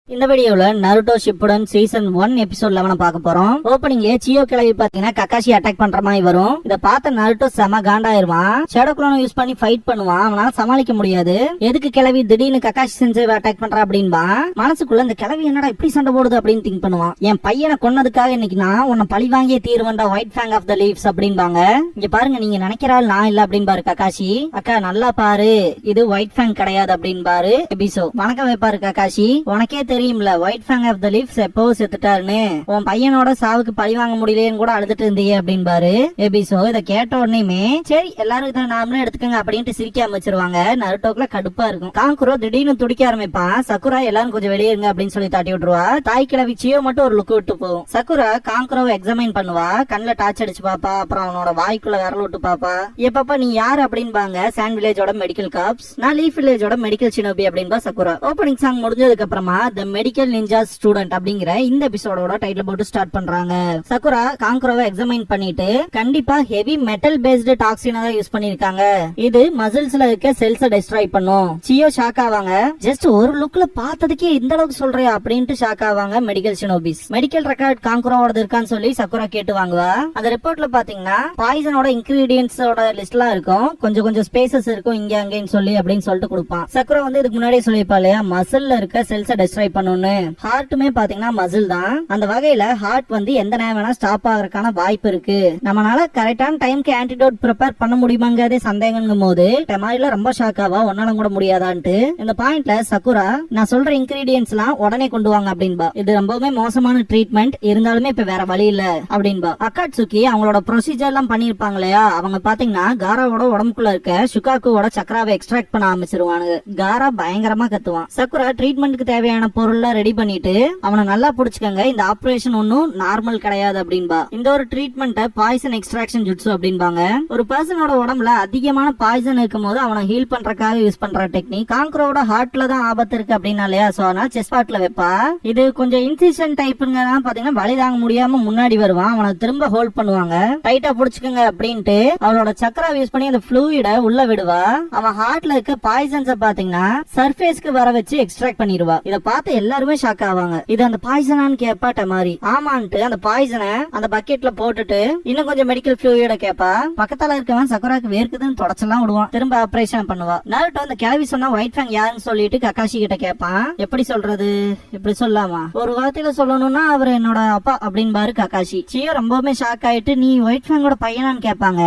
இந்த வீடியோல Naruto Shippuden season 1 episode 11 பார்க்க போறோம். ஓப்பனிங்லயே சியோ கிளவி பாத்தீங்கன்னா கக்காஷி அட்டாக் பண்ற மாதிரி வரும். இத பார்த்த நருட்டோ செம காண்டாயிருவான். ஷேடோ க்ளோனை யூஸ் பண்ணி ஃபைட் பண்ணுவான். அவனால சமாளிக்க முடியாது. எதுக்கு கிளவி திடீர்னு கக்காஷி செஞ்சு அட்டாக் பண்றா அப்படின்பா. மனசுக்குள்ள இந்த கிளவி என்னடா இப்படி சண்டை போடுது அப்படின்னு திங்க் பண்ணுவான். என் பையனை கொன்னதுக்காக இன்னைக்கு நான் உன்னை பழி வாங்கியே தீர்வண்டா White FAANG of the leaves அப்படின்பாங்க. இங்க பாருங்க, நீங்க நினைக்கிறாள் நான் இல்ல அப்படின்பாரு கக்காஷி. அக்கா நல்லா பாரு, இது ஒயிட் ஃபேங் கிடையாது அப்படின்பாரு எபிசோ. வணக்கம் வைப்பாரு கக்காஷி. உனக்கே தெரியும்ல white FAANG of the leaves எப்போ செத்துட்டாருன்னு. உன் பையனோட சாவுக்கு பழி வாங்க முடியலன்னு கூட அழுதுட்டு இருந்தீங்க அப்படின்பாரு எபிசோ. இத கேட்ட உடனே சரி எல்லாரும் இதை நாமளும் எடுத்துக்கங்க அப்படின்ட்டு சிரிக்க ஆரம்பிச்சிருவாங்க. நருட்டோக்குள்ள கடுப்பா இருக்கும். காங்குரோ திடீர்னு துடிக்க ஆரம்பிப்பான். சக்குரா எல்லாரும் கொஞ்சம் வெளியே இருங்க அப்படின்னு சொல்லி தாட்டி விட்டுருவா. தாய் கிழவி சியோ மட்டும் ஒரு லுக் விட்டு போகும். சக்குரா காங்குரோவை எக்ஸாமைன் பண்ணுவா. கண்ணுல டார்ச் அடிச்சு பாப்பா. அப்புறம் அவனோட வாய்க்குள்ள விரல் விட்டு பாப்பா. எப்பப்பா நீ யாரு அப்படின்பாங்க. சாண்ட் வில்லேஜோட மெடிக்கல் காப்ஸ். நான் லீஃப் வில்லேஜோட மெடிக்கல் ஷினோபி அப்படின்பா சக்குரா. ஓப்பனிங் சாங் முடிஞ்சதுக்கு அப்புறமா மெடிக்கல் நிஞ்சா ஸ்டூடெண்ட் அப்படிங்கிற இந்த எபிசோடோட டைட்டில் போட்டு ஸ்டார்ட் பண்றாங்க. சக்குரா காங்குரோவை எக்ஸாமைன் பண்ணிட்டு கண்டிப்பா ஹெவி மெட்டல் பேஸ்டு டாக்ஸினை தான் யூஸ் பண்ணிருக்காங்க. இது மசில்ஸ்ல இருக்க செல்ஸை டெஸ்ட்ராய் பண்ணும். சியோ ஷாக் ஆவாங்க. ஜஸ்ட் ஒரு லுக்ல பார்த்ததுக்கே இந்த அளவுக்கு சொல்றியா அப்படின்ட்டு ஷாக் ஆவாங்க மெடிக்கல் ஷினோபிஸ். மெடிக்கல் ரெக்கார்ட் காங்குரோவோட இருக்கான்னு சொல்லி சக்குரா கேட்டு வாங்குவா. அந்த ரிப்போர்ட்ல பாத்தீங்கன்னா பாய்சனோட இன்கிரீடியன்ஸோட லிஸ்ட்லாம் இருக்கும். கொஞ்சம் கொஞ்சம் ஸ்பேசஸ் இருக்கும் இங்க அங்கன்னு சொல்லி அப்படின்னு சொல்லிட்டு கொடுப்பான். சக்குரா வந்து இதுக்கு முன்னாடியே சொல்லிருப்பா இல்லையா, மசில்ல இருக்க செல்ஸை டெஸ்ட்ராய் பண்ணணும்னு. ஹார்ட்டுமே பாத்தீங்கன்னா மசில் தான். அந்த வகையில ஹார்ட் வந்து எந்த நேரம் வேணா ஸ்டாப் ஆகிறதுக்கான வாய்ப்பு இருக்கு. நம்மளால கரெக்டான டைம்க்கு ஆன்டிடோட் ப்ரிப்பேர் பண்ண முடியுமாங்கிறதே சந்தேகங்கும் போது டெமாரில ரொம்ப ஷாக் ஆவா. ஒன்னாலும் கூட முடியாதான்ட்டு. இந்த பாயிண்ட்ல சக்குரா நான் சொல்ற இன்கிரீடியன்ஸ் எல்லாம் உடனே கொண்டு வாங்க அப்படின்பா. இது ரொம்பவுமே மோசமான ட்ரீட்மெண்ட், இருந்தாலுமே இப்ப வேற வழி இல்ல அப்படின்பா. அக்காட்சுகி அவங்களோட ப்ரொசீஜர் எல்லாம் பண்ணிருப்பாங்க இல்லையா, அவங்க பாத்தீங்கன்னா காராவோட உடம்புக்குள்ள இருக்க ஷுகாக்குவோட சக்கராவை எக்ஸ்ட்ராக்ட் பண்ண ஆரம்பிச்சிருவானுங்க. காரா பயங்கரமா கத்துவான். சக்குரா ட்ரீட்மெண்ட்க்கு தேவையான பொருள் ரெடி பண்ணிட்டு அவனை நல்லா புடிச்சுக்கங்க, இந்த ஆபரேஷன் ஒன்னும் நார்மல் கிடையாது அப்படின்பா. இந்த ஒரு ட்ரீட்மெண்ட்டை பாய்சன் எக்ஸ்ட்ராக்ஷன் ஜுட்ஸு அப்படின்பாங்க. ஒரு பர்சனோட உடம்புல அதிகமான பாய்சன் இருக்கும் போது அவனை ஹீல் பண்றதுக்காக யூஸ் பண்ற டெக்னிக். காங்குரோட ஹார்ட்ல தான் ஆபத்து இருக்கு அப்படின்னா இல்லையா, சோ அதனால செஸ்ட் பார்ட்ல வைப்பா. இது கொஞ்சம் இன்சிஷன் டைப்புங்க பாத்தீங்கன்னா வலி தாங்க முடியாம முன்னாடி வருவான். அவனை திரும்ப ஹோல்ட் பண்ணுவாங்க. டைட்டா புடிச்சுக்கங்க அப்படின்ட்டு அவளோட சக்கரா யூஸ் பண்ணி அந்த ஃப்ளூயிட உள்ள விடுவா. அவன் ஹார்ட்ல இருக்க பாய்சன்ஸ பாத்தீங்கன்னா சர்ஃபேஸ்க்கு வர வச்சு எக்ஸ்ட்ராக்ட் பண்ணிடுவா. இத பார்த்து எல்லாருமே ஷாக் ஆவாங்க. இது அந்த பாய்சனான்னு கேப்பா டமாரி. ஆமான்ட்டு அந்த பாய்சனை அந்த பக்கெட்ல போட்டுட்டு இன்னும் கொஞ்சம் மெடிக்கல் ஃப்ளூயிட கேப்பா. பக்கத்தால இருக்கவன் சக்குராக்கு வேர்க்குதுன்னு தொடச்செல்லாம் விடுவான். திரும்ப ஆபரேஷன் பண்ணுவா. நருட்டோ அந்த கிளவி சொன்னா ஒயிட் ஃபேங் யாருன்னு சொல்லிட்டு கக்காஷி கிட்ட கேப்பான். எப்படி சொல்றது, எப்படி சொல்லாமா, ஒரு வார்த்தையில சொல்லணும்னா அவர் என்னோட அப்பா அப்படின்பாரு கக்காஷி. சியோ ரொம்பவுமே ஷாக் ஆயிட்டு நீ ஒயிட் ஃபேங்கோட பையனான்னு கேட்பாங்க.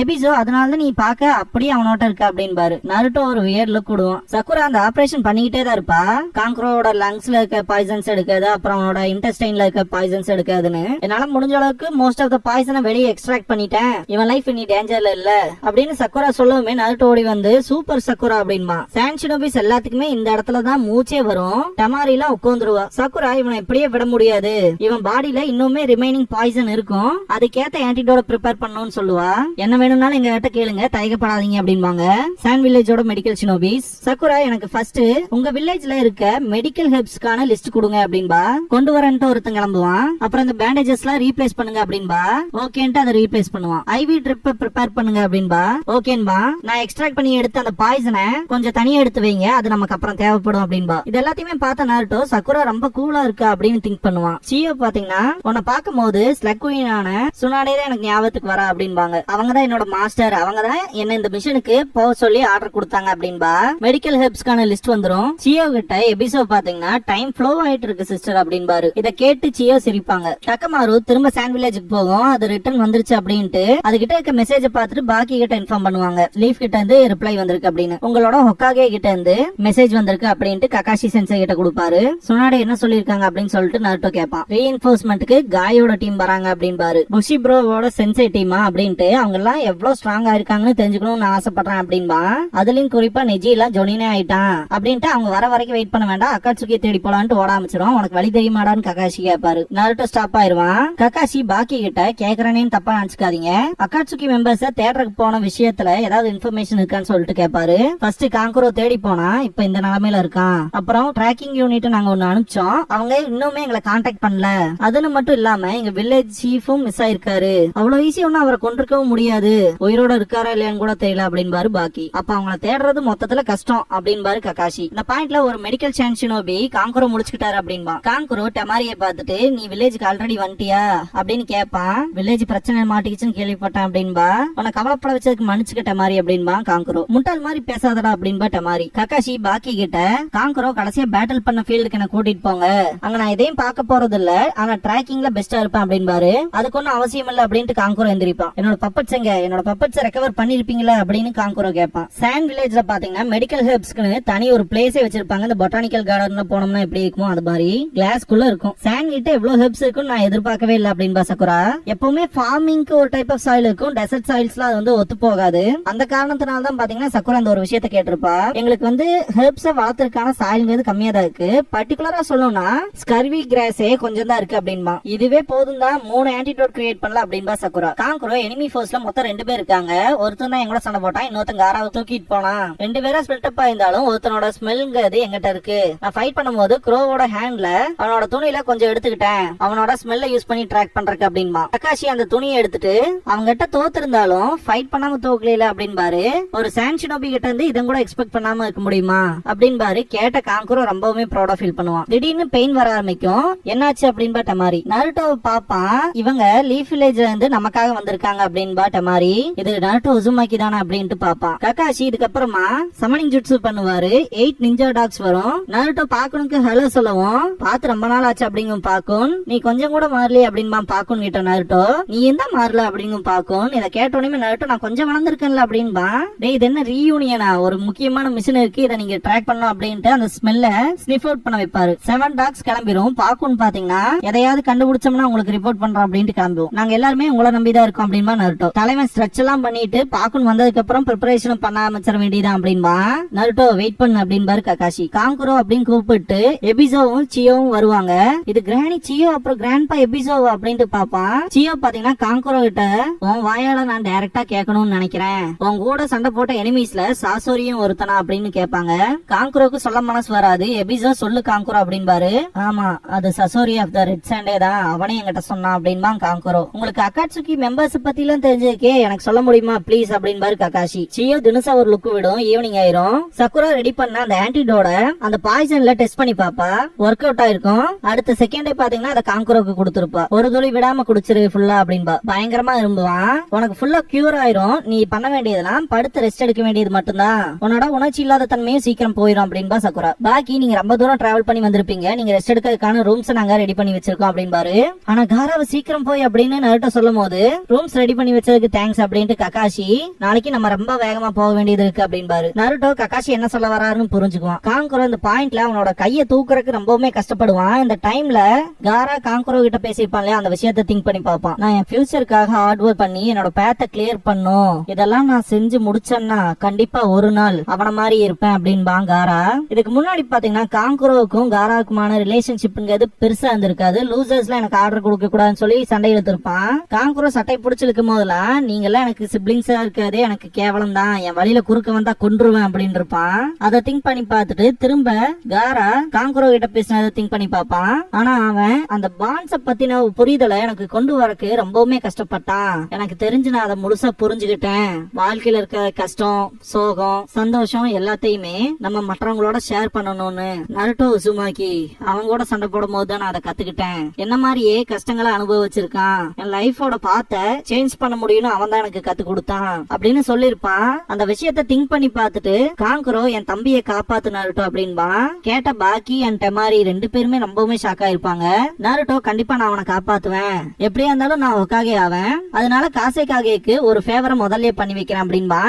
எபிசோ அதனாலதான் நீ பாக்க அப்படியே அவனோட்ட இருக்க அப்படின்பாரு. நருட்டோ ஒரு வியர்ட் லுக் விடுவான். சக்குரா அந்த ஆபரேஷன் பண்ணிக்கிட்டே தான் இருப்பா. காங்குரோட லங்ஸ்ல இருக்க பாய்சன்ஸ் எடுக்காது, அப்புறம் அவனோட இன்டெஸ்டைன்ல இருக்க பாய்சன்ஸ் எடுக்காதுன்னு. என்னால முடிஞ்ச அளவுக்கு மோஸ்ட் ஆஃப் த பாய்சனை வெளியே எக்ஸ்ட்ராக்ட் பண்ணிட்டேன், இவன் லைஃப் இனி டேஞ்சர்ல இல்ல அப்படின்னு சக்குரா சொல்லவுமே நருட்டோ ஓடி வந்து சூப்பர் சக்குரா அப்படின்பா. சாண்ட் ஷினோபிஸ் எல்லாத்துக்குமே இந்த இடத்துல தான் மூச்சே வரும். டமாரி எல்லாம் உட்காந்துருவா. சக்குரா இவனை இப்படியே விட முடியாது, இவன் பாடியில இன்னுமே ரிமைனிங் பாய்சன் இருக்கும், அதுக்கேத்த ஆன்டிடோட ப்ரிப்பேர் பண்ணணும்னு சொல்லுவா. என்ன வேணும்னாலும் எங்க கிட்ட கேளுங்க, தயக்கப்படாதீங்க அப்படின்பாங்க சாண்ட் வில்லேஜோட மெடிக்கல் ஷினோபிஸ். சக்குரா எனக்கு ஃபர்ஸ்ட் உங்க வில்லேஜ்ல இருக்க மெடிக்கல் ஹெல்ப்ஸ்க்கான லிஸ்ட் கொடுங்க அப்படின்பா. கொண்டு வரன்ட்டு ஒருத்தன் கிளம்புவான். அப்புறம் அந்த பேண்டேஜஸ் எல்லாம் ரீப்ளேஸ் பண்ணுங்க அப்படின்பா. ஓகேன்ட்டு அதை ரீப்ளேஸ் பண்ணுவான். ஐவி ட்ரிப் ப்ரிப்பேர் பண்ணுங்க அப்படின்பா. ஓகேன்பா. நான் எக்ஸ்ட்ராக்ட் பண்ணி எடுத்த அந்த பாய்சனை கொஞ்சம் தனியா எடுத்து வைங்க, அது நமக்கு அப்புறம் தேவைப்படும் அப்படின்பா. இது எல்லாத்தையுமே பார்த்த நருட்டோ சக்குரா ரொம்ப கூலா இருக்கு அப்படின்னு திங்க் பண்ணுவான். சியோ பாத்தீங்கன்னா உன்னை பார்க்கும் போது ஸ்லக் குயினான சுனாடே தான் எனக்கு ஞாபகத்துக்கு வர அப்படின்பாங்க. அவங்கதான் என்னோட மாஸ்டர், அவங்கதான் என்ன இந்த மிஷனுக்கு போக சொல்லி ஆர்டர் கொடுத்தாங்க அப்படின்பா. மெடிக்கல் ஹெல்ப்ஸ்க்கான லிஸ்ட் வந்துரும். சியோ கிட்ட எபிசோ பாத்தீங்கன்னா டைம் ஃப்ளோ ஆயிட்டு இருக்கு சிஸ்டர் அப்படின்பாரு. இத கேட்டு சியோ சிரிப்பாங்க. டக்கமாரு திரும்ப சாண்ட் வில்லேஜுக்கு போகும். அது ரிட்டர்ன் வந்துருச்சு அப்படின்ட்டு அதுகிட்ட இருக்க மெசேஜ் பார்த்துட்டு பாக்கி கிட்ட இன்ஃபார்ம் பண்ணுவாங்க. லீஃப் கிட்ட இருந்து ரிப்ளை வந்திருக்கு அப்படின்னு. உங்களோட ஹொக்காகே கிட்ட இருந்து மெசேஜ் வந்திருக்கு அப்படின்ட்டு கக்காஷி சென்சை கிட்ட கொடுப்பாரு. சுனாடே என்ன சொல்லிருக்காங்க அப்படின்னு சொல்லிட்டு நருட்டோ கேட்பான். ரீஇன்ஃபோர்ஸ்மெண்ட்க்கு காயோட டீம் வராங்க அப்படின்பாரு. புஷி ப்ரோவோட சென்சை டீமா அப்படின்ட்டு அவங்க எல்லாம் எவ்வளவு ஸ்ட்ராங்கா இருக்காங்கன்னு தெரிஞ்சுக்கணும்னு ஆசைப்படுறேன் அப்படின்பா. அதுலயும் குறிப்பா நெஜி எல்லாம் ஜொனினே ஆயிட்டான் அப்படின்ட்டு அவங்க வர வரைக்கும் வெயிட் பண்ண வேண்டாம், அக்காட்சுகி தேடி போலான்ட்டு ஓட ஆரம்பிச்சிரும். உனக்கு வழி தெரியுமாடான்னு ககாஷி கேட்பாரு. நருட்டோ ஸ்டாப் ஆயிருவான். ககாஷி பாக்கி கிட்ட கேக்குறேன்னு தப்பா நினைச்சுக்காதீங்க, அக்காட்சுகி மெம்பர்ஸ் தேட்டருக்கு போன விஷயத்துல ஏதாவது இன்ஃபர்மேஷன் இருக்கான்னு சொல்லிட்டு கேட்பாரு. ஃபர்ஸ்ட் காங்குரோ தேடி போனா இப்ப இந்த நிலைமையில இருக்கான். அப்புறம் ட்ராக்கிங் யூனிட் நாங்க ஒன்னு அனுப்பிச்சோம், அவங்க இன்னுமே எங்களை கான்டாக்ட் பண்ணல. அதுன்னு மட்டும் இல்லாம எங்க வில்லேஜ் சீஃபும் மிஸ் ஆயிருக்காரு. அவ்வளவு ஈஸி ஒன்னும் அவரை கொண்டிருக்கவும் முடியாது, உயிரோட இருக்காரா இல்லையான்னு கூட தெரியல அப்படின்பாரு பாக்கி. அப்ப அவங்கள தேடுறது மொத்தத்துல கஷ்டம் அப்படின்பாரு ககாஷி. இந்த பாயிண்ட்ல ஒரு மெடிக்கல் சான்ஷினோபி காங்குரோ முடிச்சுக்கிட்டாரு அப்படின்பா. காங்குரோ டெமாரியை பார்த்துட்டு நீ வில்லேஜுக்கு ஆல்ரெடி வந்துட்டியா அப்படின்னு கேட்பான். வில்லேஜ் பிரச்சனை மாட்டிக்கிச்சுன்னு கேள்விப்பட்டேன் அப்படின்பா. உன கவலைப்பட வச்சதுக்கு மன்னிச்சுக்க டெமாரி அப்படின்பா காங்குரோ. முட்டாள் மாதிரி பேசாதடா அப்படின்பா டெமாரி. ககாஷி பாக்கி கிட்ட காங்குரோ கடைசியா பேட்டில் பண்ண ஃபீல்டுக்கு என்ன கூட்டிட்டு போங்க, அங்க நான் எதையும் பார்க்க போறது இல்ல, ஆனா டிராக்கிங்ல பெஸ்டா இருப்பேன் அப்படின்பாரு. அதுக்கு ஒன்னும் அவசியம் இல்ல அப்படின்ட்டு காங்குரோ எந்திரிப்பான். என்னோட பப்பட்ஸ் எங்க, என்னோட பப்பட்ஸ் ரெக்கவர் பண்ணிருப்பீங்களா அப்படின்னு காங்குரோ கேட்பான். சாண்ட் வில்லேஜ்ல பாத்தீங்கன்னா மெடிக்கல் ஹெர்ப்ஸ்க்கு தனி ஒரு பிளேஸே வச்சிருப்பாங்க. இந்த பொட்டானிக்கல் கார்டன்ல போனோம்னா எப்படி இருக்குமோ அது மாதிரி கிளாஸ்க்குள்ள இருக்கும். சாண்ட் கிட்ட எவ்வளவு ஹெர்ப்ஸ் இருக்குன்னு நான் எதிர்பார்க்கவே இல்லை அப்படின்பா சக்குரா. எப்பவுமே ஃபார்மிங்க்கு ஒரு டைப் ஆஃப் சாயில் இருக்கும், டெசர்ட் சாயில்ஸ்ல அது வந்து ஒத்து போகாது. அந்த காரணத்தினால தான் பாத்தீங்கன்னா சக்குரா அந்த ஒரு விஷயத்த கேட்டிருப்பா. எங்களுக்கு வந்து ஹெர்ப்ஸ வளர்த்துறதுக்கான சாயில்ங்கிறது கம்மியா தான் இருக்கு, பர்டிகுலரா சொல்லணும்னா ஸ்கர்வி கிராஸே கொஞ்சம் தான் இருக்கு அப்படின்பா. இதுவே போதும் தான் 3 ஆன்டிடோட் கிரியேட் பண்ணல அப்படின்பா சக்குரா. காங்குரோ எனிமி ஃபோர்ஸ்ல மொத்தம் 2 பேர் இருக்காங்க. ஒருத்தன் தான் எங்கூட சண்டை போட்டான், இன்னொருத்தன் காராவை தூக்கிட்டு போனான். 2 பேரா ஸ்பிளிட் அப் ஆயிருந்தாலும் ஒருத்தனோட ஸ்மெல்ங்கிறது எங்கிட்ட இருக்கு. நான் ஃபைட் பண்ணும்போது க்ரோவோட ஹேண்ட்ல அவனோட துணியில கொஞ்சம் எடுத்துக்கிட்டேன், அவனோட ஸ்மெல்ல யூஸ் பண்ணி ட்ராக் பண்றதுக்கு அப்படின்பா. தக்காஷி அந்த துணியை எடுத்துட்டு அவங்க கிட்ட தோத்து இருந்தாலும் ஃபைட் பண்ணாம தோக்கல அப்படின்பாரு. ஒரு சான்ஷினோபி கிட்ட இருந்து இதன் கூட எக்ஸ்பெக்ட் பண்ணாம இருக்க முடியுமா அப்படின்பாரு. கேட்ட காங்குரோ ரொம்பவுமே ப்ரௌடா ஃபீல் பண்ணுவான். திடீர்னு பெயின் வர ஆரம்பிக்கும். என்னாச்சு அப்படின்பா டமாரி. நருட்டோவை பாப்பான். இவங்க லீஃப் வில்லேஜ்ல இருந்து நமக்காக வந்திருக்காங்க அப்படின்பா டமாரி. இது நருட்டோ உசுமாக்கி தானே அப்படின்ட்டு பாப்பான். ககாஷி இதுக்கப்புறமா சமனிங் ஜுட்சு பண்ணுவாரு. 8 நிஞ்சா டாக்ஸ் வரும். நருட்டோ பாக்குனுக்கு ஹலோ சொல்லவும் பார்த்து ரொம்ப நாள் ஆச்சு அப்படிங்கும் பாக்கும். நீ கொஞ்சம் கூட மாறல அப்படின்பா பாக்கும் கிட்ட நருட்டோ. நீ எந்த மாறல அப்படிங்கும் பாக்கும். இதை கேட்டோடனே நருட்டோ நான் கொஞ்சம் வளர்ந்துருக்கேன்ல அப்படின்பா. டேய் இது என்ன ரீயூனியனா, ஒரு முக்கியமான மிஷின் இருக்கு, இதை நீங்க ட்ராக் பண்ணணும் அப்படின்ட்டு அந்த ஸ்மெல்ல ஸ்னிஃப் அவுட் பண்ண வைப்பாரு. 7 டாக்ஸ் கிளம்பிரும். பாக்கும் பாத்தீங்கன்னா எதையாவது கண்டுபிடிச்சோம்னா உங்களுக்கு ரிப்போர்ட் பண்றோம் அப்படின்ட்டு கிளம்புவோம். நாங்க எல்லாருமே உங்களை நம்பிதான் இருக்கோம் அப்படின்பா நருட்டோ. தலைவன் ஸ்ட்ரெச் எல்லாம் பண்ணிட்டு பாக்குன் வந்ததுக்கு அப்புறம் ப்ரிப்பரேஷன் பண்ண ஆரம்பிச்சிட வேண்டியதான் அப்படின்பா. நருட்டோ வெயிட் பண்ணு அப்படின்பாரு ககாஷி. காங்குரோ அப்படின்னு கூப்பிட்டு எபிசோவும் சியோவும் வருவாங்க. இது கிராணி சியோ அப்புறம் கிராண்ட்பா எபிசோ அப்படின்ட்டு பாப்பான். சியோ பாத்தீங்கன்னா காங்குரோ கிட்ட உன் வாயால நான் டைரக்டா கேட்கணும்னு நினைக்கிறேன், உன் கூட சண்டை போட்ட எனிமீஸ்ல சாசோரியும் ஒருத்தனா அப்படின்னு கேட்பாங்க. காங்குரோக்கு சொல்ல மனசு வராது. எபிசோ சொல்லு காங்குரோ அப்படின்பாரு. ஆமா அது சசோரி ஆஃப் த ரெட் சாண்டே தான், அவனே என்கிட்ட சொன்னான் அப்படின்பா காங்குரோ. உங்களுக்கு அக்காட்சுகி மெம்பர்ஸ் பத்தி எல்லாம் தெரிஞ்சிருக்கே, எனக்கு சொல்ல முடியுமா பிளீஸ் அப்படின்பாரு ககாஷி. சியோ தினசா ஒரு லுக் விடும். ஈவினிங் ஆயிரும். சக்குரா ரெடி பண்ண அந்த ஆன்டிடோட அந்த பாய்சன்ல டெஸ்ட் பண்ணி பாப்பா. ஒர்க் அவுட் ஆயிருக்கும். அடுத்த செகண்டே பாத்தீங்கன்னா அதை காங்குரோக்கு கொடுத்துருப்பா. ஒரு துளி விடாம குடிச்சிரு ஃபுல்லா அப்படின்பா. பயங்கரமா இரும்புவான். உனக்கு ஃபுல்லா கியூர் ஆயிரும். நீ பண்ண வேண்டியதெல்லாம் படுத்து ரெஸ்ட் எடுக்க வேண்டியது மட்டும்தான். உன்னோட உணர்ச்சி இல்லாத தன்மையும் சீக்கிரம் போயிடும் அப்படின்பா சக்குரா. பாக்கி நீங்க ரொம்ப தூரம் டிராவல் பண்ணி வந்திருப்பீங்க, நீங்க ரெஸ்ட் எடுக்கிறதுக்கான ரூம்ஸ் நாங்க ரெடி பண்ணி வச்சிருக்கோம் அப்படின்பாரு. ஆனா காராவை சீக்கிரம் போய் அப்படின்னு நருட்டோ சொல்லும் போது ரூம்ஸ் ரெடி பண்ணி வச்சதுக்கு தேங்க்ஸ் அப்படின்ட்டு ககாஷி நாளைக்கு நம்ம ரொம்ப வேகமா போக வேண்டியது இருக்கு அப்படின்பாரு. நருட்டோ ககாஷி என்ன சொல்ல வராருன்னு புரிஞ்சுக்குவான். காங்குரோ இந்த பாயிண்ட்ல அவனோட கையை தூக்குறதுக்கு ரொம்பவுமே கஷ்டப்படுவான். இந்த டைம்ல காரா காங்குரோ கிட்ட பேசிருப்பான் இல்லையா, அந்த விஷயத்தை திங்க் பண்ணி பார்ப்பான். நான் என் ஃபியூச்சருக்காக ஹார்ட் ஒர்க் பண்ணி என்னோட பேத்தை கிளியர் பண்ணும், இதெல்லாம் நான் செஞ்சு முடிச்சேன்னா கண்டிப்பா ஒரு நாள் அவன மாதிரி இருப்பேன் அப்படின்பான் காரா. இதுக்கு முன்னாடி பாத்தீங்கன்னா காங்குரோவுக்கும் காராவுக்குமான ரிலேஷன்ஷிப்ங்கிறது பெருசா இருந்திருக்காது. லூசர்ஸ்ல எனக்கு ஆர்டர் கொடுக்க கூடாதுன்னு சொல்லி சண்டை இழுத்திருப்பான். காங்குரோ சட்டை பிடிச்சிருக்கும் போதெல்லாம் நீங்க எல்லாம் எனக்கு சிப்ளிங்ஸா இருக்காது, எனக்கு கேவலம் தான், என் வழியில குறுக்க வந்தா கொன்றுவேன் அப்படின்னு இருப்பான். அதை திங்க் பண்ணி பார்த்துட்டு திரும்ப காரா காங்குரோ கிட்ட பேசினதை திங்க் பண்ணி பார்ப்பான். ஆனா அவன் அந்த பாண்ட்ஸ பத்தின புரிதலை எனக்கு கொண்டு வரக்கு ரொம்பவுமே கஷ்டப்பட்டான். எனக்கு தெரிஞ்சு நான் அதை முழுசா புரிஞ்சுக்கிட்டேன். வாழ்க்கையில இருக்க கஷ்டம், சோகம், சந்தோஷம் எல்லாத்தையுமே நம்ம மற்றவங்களோட ஷேர் பண்ணணும்னு நருட்டோ உசுமாக்கி அவங்க கூட சண்டை போடும் போது தான் நான் அதை கத்துக்கிட்டேன். என்ன மாதிரியே கஷ்டங்களை அனுபவிச்சிருக்கான். என் லைஃபோட பாத்த சேஞ்ச் பண்ண முடியும்னு அவன் தான் எனக்கு கத்து கொடுத்தான் அப்படின்னு சொல்லிருப்பான். அந்த விஷயத்த திங்க் பண்ணி பார்த்துட்டு காங்குரோ என் தம்பியை காப்பாத்து நருட்டோ அப்படின்பா. கேட்ட பாக்கி அண்ட் டெமாரி 2 பேருமே ரொம்பவுமே ஷாக் ஆயிருப்பாங்க. நருட்டோ கண்டிப்பா நான் அவனை காப்பாத்துவேன், எப்படியா இருந்தாலும் நான் ஒக்காகே ஆவேன், அதனால காசே காகேக்கு ஒரு ஃபேவரை முதல்ல பண்ணி வைக்கிறேன் அப்படின்பா.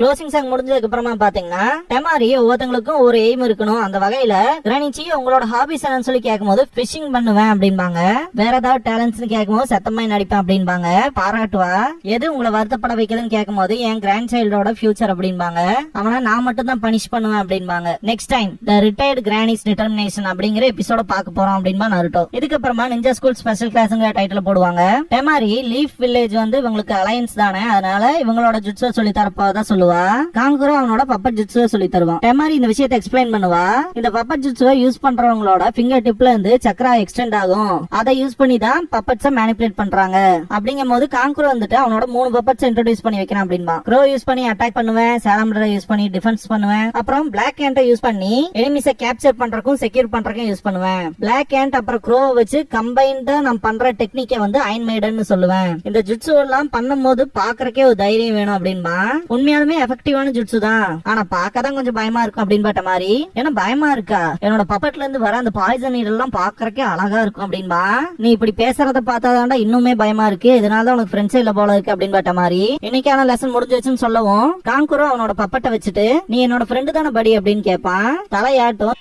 க்ளோசிங் சாங் முடிஞ்சதுக்கு அப்புறமா பாத்தீங்கன்னா டெமாரி ஒவ்வொருத்தங்களுக்கும் ஒரு எய்ம் இருக்கணும். அந்த வகையில கிரானி சியோ உங்களோட ஹாபிஸ் என்னன்னு சொல்லி கேட்கும்போது ஃபிஷிங் பண்ணுவேன் அப்படின்பாங்க. வேற ஏதாவது டேலண்ட்ஸ் கேட்கும்போது சத்தமாய் நடிப்பேன் அப்படின்பாங்க. பாராட்டுவா. எது உங்களை வருத்தப்பட வைக்குதுன்னு கேட்கும்போது என் கிராண்ட் சைல்டோட ஃபியூச்சர் அப்படின்பாங்க. அவனா நான் மட்டும் தான் பனிஷ் பண்ணுவேன் அப்படின்பாங்க. நெக்ஸ்ட் டைம் த ரிட்டையர்ட் கிரானிஸ் டிட்டர்மினேஷன் அப்படிங்கிற எபிசோட பார்க்க போறோம் அப்படின்பா நருட்டோ. இதுக்கப்புறமா நிஞ்சா ஸ்கூல் ஸ்பெஷல் கிளாஸ்ங்கிற டைட்டில் போடுவாங்க. டெமாரி லீஃப் வில்லேஜ் வந்து இவங்களுக்கு அலையன்ஸ் தானே, அதனால இவங்களோட ஜுட்ஸோ சொல்லி தரப்போதா சொல்லுவா. காங்குரோ அவனோட பப்பட் ஜுட்ஸோ சொல்லி தருவான். டெமாரி இந்த விஷயத்தை எக்ஸ்பிளைன் பண்ணுவா. இந்த பப்பட் ஜுட்ஸோ யூஸ் பண்றவங்களோட ஃபிங்கர் டிப்ல இருந்து சக்கரா எக்ஸ்டெண்ட் ஆகும். அதை யூஸ் பண்ணி தான் பப்பட்ஸ மேனிபுலேட் பண்றாங்க. அப்படிங்கும் போது காங்குரோ வந்துட்டு அவனோட 3 பப்பட்ஸ் இன்ட்ரோடியூஸ் பண்ணி வைக்கிறான் அப்படின்பா. க்ரோ யூஸ் பண்ணி அட்டாக் பண்ணுவேன், சாலமண்டரை யூஸ் பண்ணி டிஃபென்ஸ் பண்ணுவேன், அப்புறம் பிளாக் கேண்ட யூஸ் பண்ணி எனிமிஸை கேப்சர் பண்றதுக்கும் செக்யூர் பண்றதுக்கும் யூஸ் பண்ணுவேன். பிளாக் கேண்ட் அப்புறம் க்ரோ வச்சு கம்பைன்டா நான் பண்ற டெக்னிக்கை வந்து அயன் மேடன் சொல்லுவேன். இந்த ஜுட்ஸு எல்லாம் பண்ணும்போது பாக்குறக்கே ஒரு தைரியம் வேணும் அப்படின்பா. உண்மையாலுமே எஃபெக்டிவான ஜுட்ஸு தான், ஆனா பாக்கதான் கொஞ்சம் பயமா இருக்கும் அப்படின்பட்ட மாதிரி. ஏன்னா பயமா இருக்கா, என்னோட பப்பட்ல இருந்து வர அந்த பாய்சன் எல்லாம் பாக்குறக்கே அழகா இருக்கும் அப்படின்பா. நீ இப்படி பேசுறத பார்த்தாதான்டா இன்னுமே பயமா இருக்கு, இதனாலதான் உனக்கு ஃப்ரெண்ட்ஸே இல்ல போல இருக்கு அப்படின்பட்ட மாதிரி. இன்னைக்கான லெசன் முடிஞ்சிச்சுன்னு சொல்லவும் காங்குரோ அவனோட பப்பட்டை வச்சுட்டு நீ என்னோட ஃப்ரெண்டு தானே படி அப்படின்னு கேட்பான். தலையாட்டும்.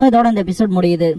இதோட இந்த எபிசோட் முடியுது.